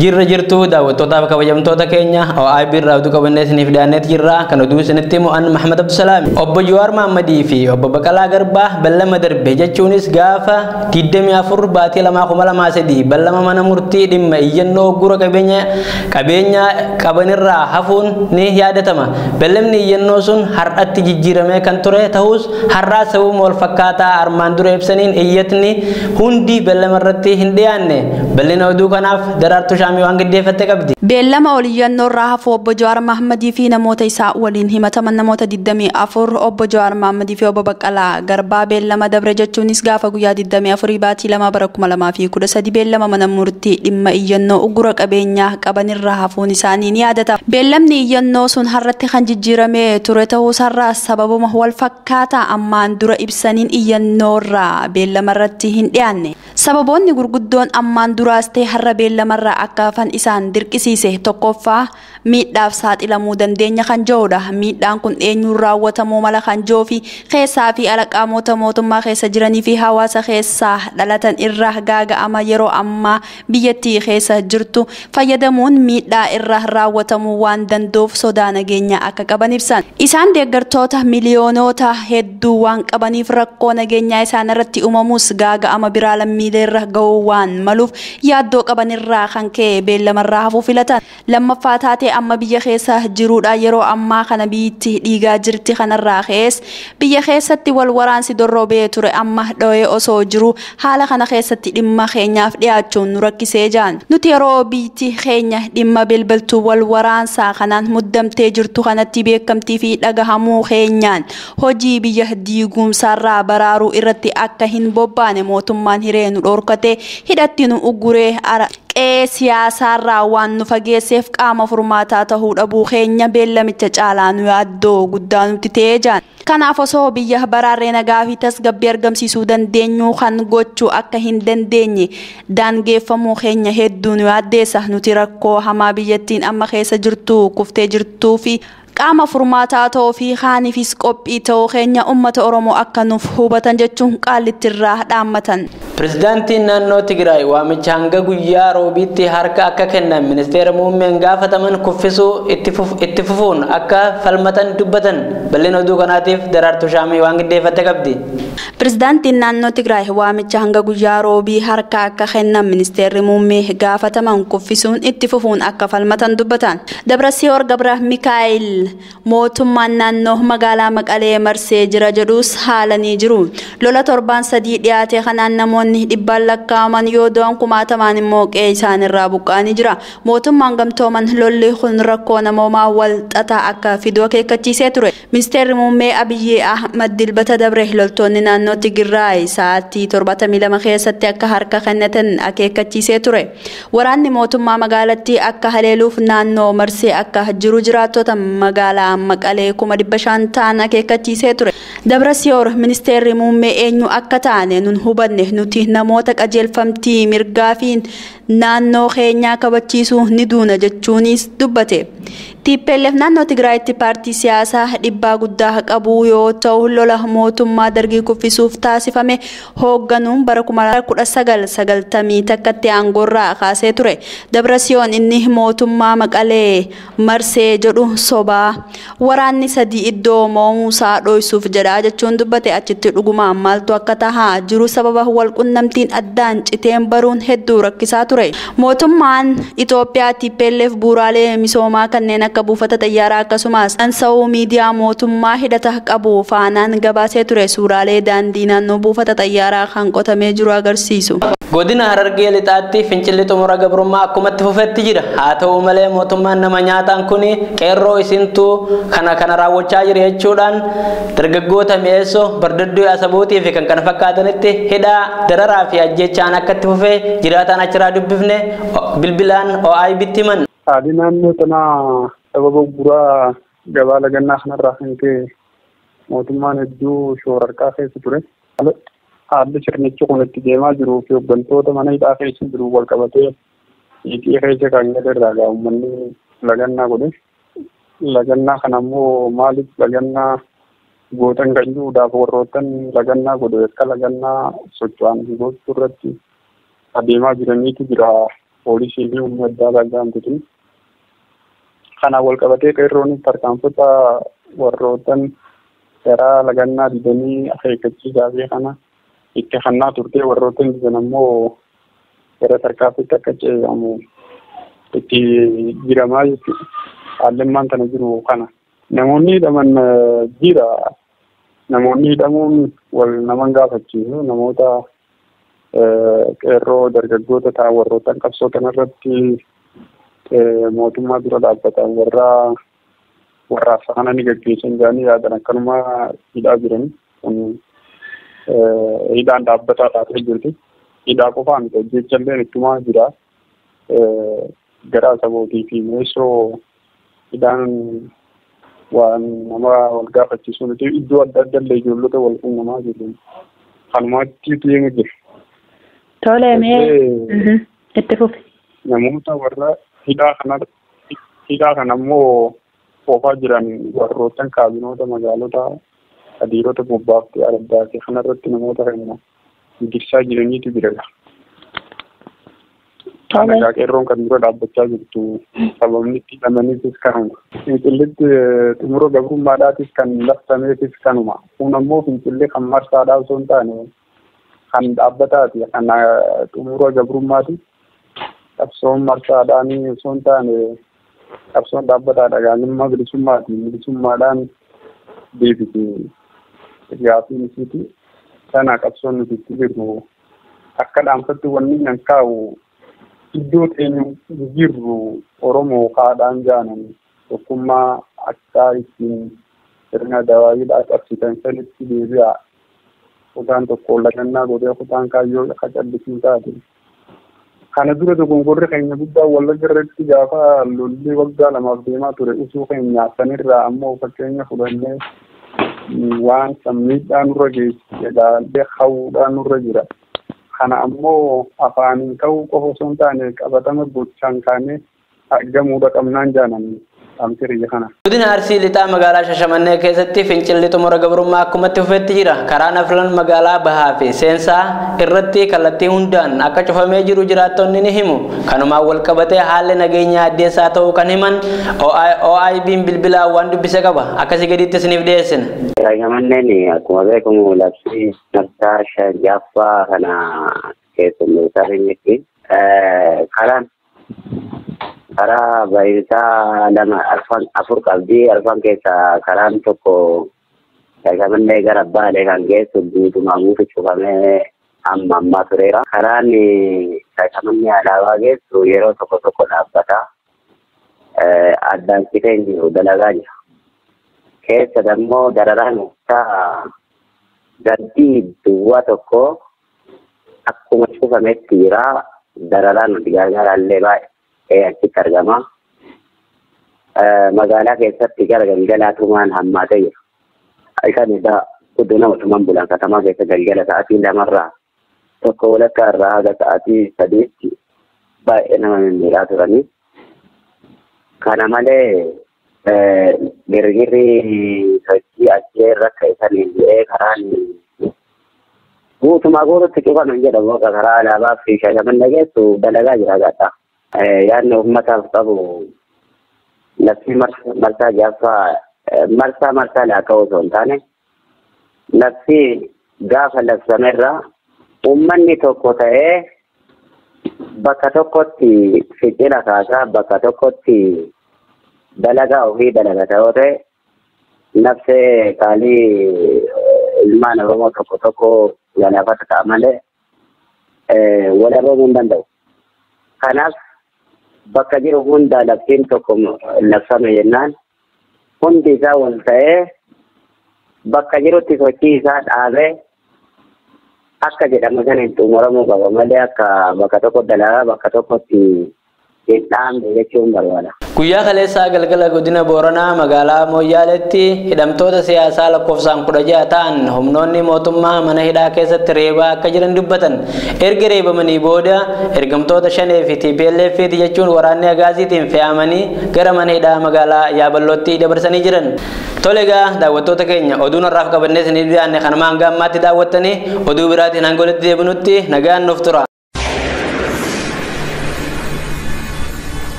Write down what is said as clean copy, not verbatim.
Jirra jirtu daawwattootaaf kabajamtoota keenya OIB irraa oduu qabannee isiniif dhiyaanneet jirra kan oduu isinitti himu an Mahamad Abdusalaam. Obbo Jawaar Mahammadii fi Obbo Baqqalaa Garbaa ballama darbe jechuunis gaafa 24 baatii 2023 ballama mana murtii dhimma iyyannoo gura qabeenya qabanirraa hafuun ni yaadatama. Ballamni iyyannoo sun har'atti jijjiiramee kan ture ta'us har'aa sababuma wal fakkaataa armaan dura ibsaniin iyyatni hundi ballama irratti hin dhiyaanne. Bal'ina oduu kanaaf Daraartuu Shaamii waan giddeeffatte qabdi. Beellama oliyyannoo irraa hafuu Obbo Jawaar Mahammadii fi namoota isaa waliin himataman namoota 24 Obbo Jawaar Mahammadii fi Obbo Baqqalaa Garbaa beellama dabre jechuunis gaafa guyyaa 24 baatii 2 bara 2013 beellama mana murtii dhimma iyyannoo ugura qabeenyaa qabanirraa hafuun isaanii ni yaadatama. Beellamni iyyannoo sun har'atti kan jijjiiramee ture ta'uu sarraa sababuma wal fakkaataa ammaan dura ibsaniin iyyannoo irraa beellama irratti hin dhiyaanne. Sababoonni gurguddoon ammaan duraas ta'e har'a beellama irraa akka hafan isaan dirqisiise tokkoffaa miidhaaf saaxilamuu dandeenya kan jedhudha. Miidhaan kun eenyuun raawwatamuu mala kan jedhuu fi keessaa fi ala qaamota mootummaa keessa jiranii fi hawaasa keessaa dhalatan irraa gaaga'ama yeroo ammaa biyyattii keessa jirtu fayyadamuun miidhaa irraa raawwatamuu waan danda'uuf sodaa nageenyaa akka qaban ibsan. Isaan deeggartoota miliyoonota hedduu waan qabaniif rakkoo nageenyaa isaan irratti uumamus gaaga'ama biraa lammiilee irra ga'uu waan maluuf yaaddoo qaban irraa kan ka'e beellama irraa hafuu filatan. Lammaffaa taatee amma biyya keessa jiruudha yeroo ammaa kana biyyatti dhiigaa jirti kanarraa ka'es biyya keessatti wal waraansi dorrobee ture amma dho'ee osoo jiru haala kana keessatti dhimma keenyaaf dhiyaachuun nu rakkisee jaan. Nuti yeroo biyyatti keenya dhimma bilbiltuu wal waraansaa kanaan muddamtee jirtu kanatti beekamtii fi dhagahamuu keenyaan hojii biyya diigumsaarraa baraaruu irratti akka hin bobbaane mootummaan hiree nu dhorkatee hidhatti nu ugguree siyaasarraa waan nu fageesseef qaama furmaataa tahuu dhabuu keenya beellamicha caalaa nu yaaddoo guddaa nutti ta'ee jaan. Kanaaf osoo biyya baraarree nagaa fi tasgabbii argamsiisuu dandeenyu kan gochuu akka hin dandeenye daangeeffamuu keenya hedduu nu yaaddeessa. Nuti rakkoo hamaa biyyattiin amma keessa jirtu kuftee jirtuu fi qaama furmaataa ta'uu fi kaaniifis qophii ta'uu keenya uummata Oromoo akka nuuf hubatan jechuun qaalitti irraa dhaammatan. Pirezidaantiin naannoo Tigraay waamicha hanga guyyaa roobiitti harka akka kennan ministeera muummeen gaafataman kuffisuu itti fufuun akka falmatan dubbatan. Bal'ina oduu kanaatiif Daraartuu Shaamii waan giddeeffatte qabdi. Pirezidaantiin naannoo Tigraay waamicha hanga guyyaa roobii harka akka kennan ministeerri muummee gaafataman kuffisuun itti fufuun akka falmatan dubbatan. Dabrasiyoor Gabra Mikaa'el mootummaan naannoo magaalaa Maqalee marsee jira jedhus haalanii jiru. Lola torbaan sadii dhiyaate kanaan namoonni dhibbaan lakkaa'aman yoo du'an kumaatamaan immoo qe'ee isaan irraa buqqa'anii jira. Mootummaan gamtooman lolli kun rakkoo namoomaa wal xaxaa akka fidu akeekkachiisee ture. Ministeerri muummee Abiyyi Ahmad dilbata dabre loltoonni naannoo Tigraay sa'aatii 72 keessatti akka harka kennatan akeekkachiisee ture. Waraanni mootummaa magaalattii akka haleeluuf naannoo marsee akka jiru jiraattota magaalaa Maqalee 500 ta'an akeekkachiisee ture. Dabrasiyoor ministeerri muummee eenyu akka taane nun hubanne nuti namoota qajeelfamtii mirgaa fi naannoo keenyaa kabachiisuu ni duuna jechuunis dubbate. TPLF naannoo Tigraayitti paartii siyaasaa dhibbaa guddaa qabu yoo ta'u lola mootummaa dargii kuffisuuf taasifame hoogganuun bara 1990 takkatti aangorraa kaasee ture. Dabrasiyoon inni mootummaa Maqalee marsee jedhu sobaa waraanni sadii iddoo moomuusaa dhoysuuf jedha jechuun dubbate. Achitti dhugumaan maaltu akka tahaa jiru sababa wal qunnamtiin addaan citeen baruun hedduu rakkisaa ture. Mootummaan Itoophiyaa TPLF bu'uuraalee misoomaa kanneen akka buufata xayyaaraa akkasumas ansa'uu miidiyaa mootummaa hidhata qabu faanaan gabaasee ture. Suuraalee daandii naannoo buufata xayyaaraa kan qotamee jiru agarsiisu. Godina Harargee lixaatti fincilli xumura gabrummaa akkumatti fufetti jira. Haa ta'u malee mootummaan nama nyaataan kun qeerroo isintuu kana raawwachaa jira jechuudhaan dargaggoota mi'eessoo bardadduu asabuutii fi kan kana fakkaatanitti hidhaa dararaa fi ajjechaan akkatti fufee jiraataan achirraa dubbifne bilbilaan OIB'tti himan. Haadhi naannoo tanaa sababa bu'uuraa gabaa lagannaa kanarraa kan ka'e mootummaan hedduu shoorarkaa keessa ture. Haalli sirnichi kun itti deemaa jiruu fi hooggantoota mana hidhaa keessa jiru wal qabatee hiiqii keessa kan gadarraa gaa uummanni lagannaa godhe. Lagannaa kana immoo maaliif lagannaa gootan kan jiruudhaaf warroottan lagannaa godhe akka lagannaa socho'an gochuu irratti adeemaa jiraniitu jira. poolisii fi humna addaa baay'aantutu. Kana wal qabatee qeerroon tarkaanfota warrootan gara lagannaa didanii akeekkachiisaa fi kana itti hannaa turtee warrootan didan ammoo gara tarkaanfitti akka ce'amu itti jiramaa jechuudha. Haallimmaan kana jiru kana. Namoonni hidhaman jira. Namoonni hidhamuun wal naman gaafachiisu namoota qeerroo dargaggoota ta'an warrootan qabsoo kanarratti mootummaa dura dhaabbatan warraasa kana ni gaggeessan jedhanii yaadan akkanuma hidhaa jiran kun hidhaan dhaabbataa taatee jirti. Hidhaa qofaa miti hojjechallee ittumaa jira. Gara sabootii fi meeshoo hidhaan waan nama wal gaafachiisu miti iddoo adda addaa ijoollota wal quunnamaa jiru. Kanumatti deemu jiru. Tole mee itti fufi. Namoota warra hidhaa kana ammoo oofaa jiran warroottan kaabinoota magaalota adiirota bobbaaftee addaati kanarratti namoota keenya digsaa jiraniitu jira. Nagaa qeerroon kan dura dhaabbachaa jirtu sababni itti hidhamaniifis kanuma. Fincillitti xumura gabrummaadhaatis kan labsameefis kanuma. Kun ammoo fincillee kan marsaadhaa osoo hin taane kan dhaabbataati kan xumura gabrummaati. Qabsoon marsaadhaanii osoo hin taane qabsoon dhaabbataadha. Gaanimmaa bilisummaati. Bilisummaadhaan deebiti. Gaafiin isiiti. Sana qabsoon nuti itti jirru akka dhaamsatti wanni nan kaa'u iddoo teenyu jirru Oromoo haadhaan jaanan tokkummaa akka ittiin sirna dawaayiidhaa qabsiisan sanitti deebi'a. Kutaan tokko lagannaa godhee kutaan kaayyoo akka callisuu taate. Kana dura dogongorri keenya guddaa Wallagga irratti gaafa lolli waggaa 2 deemaa ture usuu keenya sanirraa ammoo fakkeenya fudhannee waan sammiidhaan nurra geesse daallee hawuudhaan nurra jira. Kana ammoo afaaniin ka'uu qofa osoo hin taane qabatama gochaan kaanee argamuudha qabnaan jaanan amtiriya kana. Godina Arsii lixaa magaalaa Shashamannee keessatti fincilli xumura gabrummaa akkumatti fufetti jira. Karaa nafilan magaalaa bahaa fi seensaa irratti kallattii hundaan akka cufamee jiru jiraattonni ni himu. Kanumaan wal qabatee haalli nageenyaa addeessaa ta'uu kan himan OIB'n bilbilaan waan dubbise qaba. Akkasii gaditti isiniif dhiyeessina. Shashamanneen akkuma beekamu labsii marsaa Jaffaa kana keessummeessaa jirti. Karaa baay'isaa 4 qabdii 4 keessaa karaan tokko Shashamannee gara Baalee kan geessu guutumaa guutu cufamee ammaa tureera. Karaan Shashamannee alaabaa geessu yeroo tokko dhaabbata. Addaan citeen jiru dalagaa jira. Keessa immoo dararaan gardii duwwaa tokko akkuma cufametti jira. Dararaan nuti gargaarallee baay'ee achitti argama. Magaalaa keessatti gara galgalaatumaan hammaatee jira. Kan isaa guddina mootummaan bulan katamaa keessa galgala sa'aatii 2 tokko walakkaa irraa haga sa'aatii 3 baay'ee nama miidhaa turanii. Kana malee girgirri sochii achee rakka isanii bu'ee karaan guutumaa guututti cufame jedhamu karaa alaabaa fi Shashamannee geessu dalagaa jira gadda. Yaadni uummataaf qabu labsii marsaa Jaffaa marsaa laaka'uu osoo hin taane labsii gaafa labsamerra uummanni tokko ta'ee bakka tokkotti fincila kaasaa bakka tokkotti dalagaa ofii dalagata yoo ta'e nafsee qaalii ilmaan Oromoo tokko galaafata ta'a malee wal dhabamuu hin danda'u. Kanaaf bakka jiru hunda labsiin tokko labsame jennaan hundi isaa wal ta'ee bakka jirutti sochii isaa dhaabee akka jedhamu saniin xumuramuu qaba malee akka bakka tokko dalagaa bakka tokkotti hin dhaamne jechuun barbaada. Guyyaa kaleessaa galgala godina Booranaa magaalaa Mooyyaaleetti hidhamtoota siyaasaa lakkoofsaan 16 ta'an humnoonni mootummaa mana hidhaa keessatti reebaa akka jiran dubbatan. Erga reebamanii booda ergamtoota 5 fi TPLF jechuun waraanni Agaaziitiin fe'amanii gara mana hidhaa magaalaa Yaaballootti dabarsanii jiran. Tole egaa daawwattoota keenya oduun har'aaf qabannee isinii dhiyaanne kanumaan gammaatti daawwattanii oduu biraatiin hanga walitti deebinutti nagaan nuuf tura.